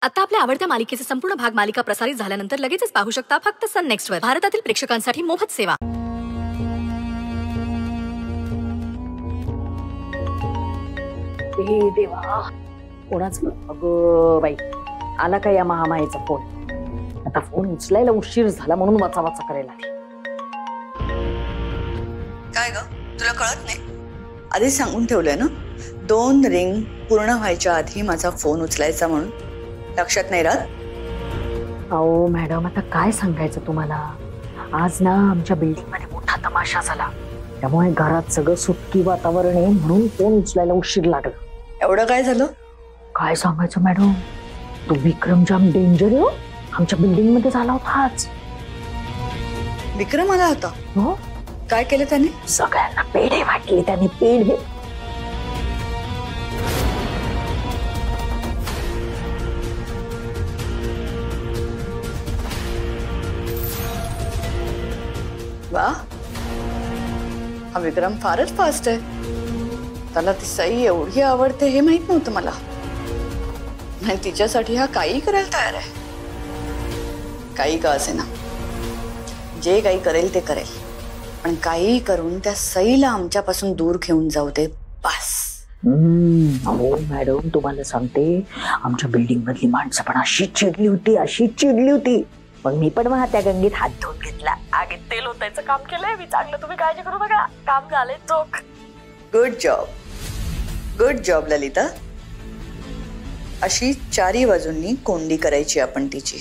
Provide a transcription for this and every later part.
आता आपल्या आवडत्या मालिकेचे संपूर्ण भाग मालिका प्रसारित झाल्यानंतर लगेचच पाहू शकता फक्त सन नेक्स्ट वर. भारतातील प्रेक्षकांसाठी मोफत सेवा. हे देवा, कोणाच अगं बाई, आला का या महामाईचा फोन? आता फोन उचलायला उशीर झाला म्हणून वाचा वाचा करायला लागली. काय ग, तुला कळत नाही? आधी सांगून ठेवलंय ना, 2 रिंग पूर्ण व्हायच्या आधी माझा फोन उचलायचा म्हणून. लक्षात नाही राहत? अहो मॅडम, आता काय सांगायचं तुम्हाला. आज ना आमच्या बिल्डिंग मध्ये मोठा तमाशा झाला, त्यामुळे घरात सगळं सुटकी वातावरण आहे म्हणून फोन उचलायला उशीर लागला. एवढं काय झालं? काय सांगायचं मॅडम, तो विक्रम जाम डेंजर आहे. आमच्या बिल्डिंग मध्ये झाला होता आज. विक्रम आला होता? हो. काय केलं त्याने? सगळ्यांना पेढे वाटले त्याने, पेढे. वा, हा विक्रम फारच फास्ट आहे. त्याला ती सई एवढी आवडते हे माहित नव्हतं मला. आणि तिच्यासाठी हा काही करायला तयार आहे. काही का असे ना, जे काही करेल ते करेल, पण काही करून त्या सईला आमच्यापासून दूर घेऊन जाऊ दे बस. हो मॅडम, तुम्हाला सांगते, आमच्या बिल्डिंग मधली माणसं पण अशी चिडली होती. मग मी पण त्या गंगेत हात धुवून घेतला, आगीत तेल ओतायचं काम केलंय मी. चांगलं, तुम्ही काळजी करू नका, काम झालंय. चोख. Good job Lalita. अशी 4 बाजूंनी कोंडी करायची आपण तिची.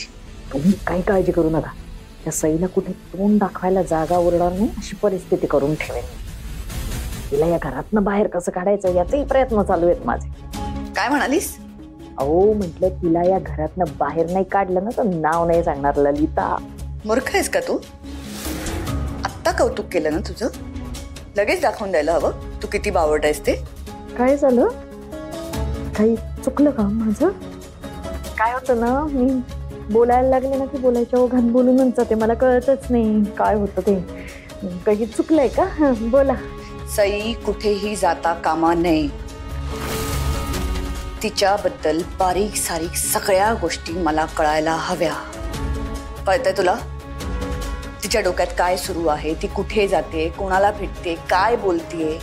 तुम्ही काही काळजी करू नका, त्या सईला कुठे तोंड दाखवायला जागा उरणार नाही अशी परिस्थिती करून ठेवेन. तिला या घरातनं बाहेर कसं काढायचं याचाही प्रयत्न चालू आहेत माझे. काय म्हणालीस? अहो म्हटलं, तिला या घरातनं बाहेर नाही काढलं ना तर नाव नाही सांगणार ललिता. मूर्ख आहेस का तू? आत्ता कौतुक केलं ना तुझं, लगेच दाखवून द्यायला हवं तू किती बावट आहेस ते. काय झालं? काही चुकलं का माझं? काय होतं ना, मी बोलायला लागले ना की बोलायच्या ओघात बोलूनच जाते, मला कळतच नाही काय होतं ते. काही चुकलंय का? बोला. सई कुठेही जाता कामा नये. तिच्याबद्दल बारीक सारीक सगळ्या गोष्टी मला कळायला हव्या. कळतंय तुला? तिच्या डोक्यात काय सुरू आहे, ती कुठे जाते, कोणाला भेटते, काय बोलतेय,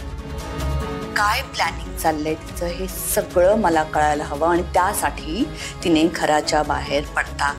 काय प्लॅनिंग चाललंय तिचं, हे सगळं मला कळायला हवं. आणि त्यासाठी तिने घराच्या बाहेर पडता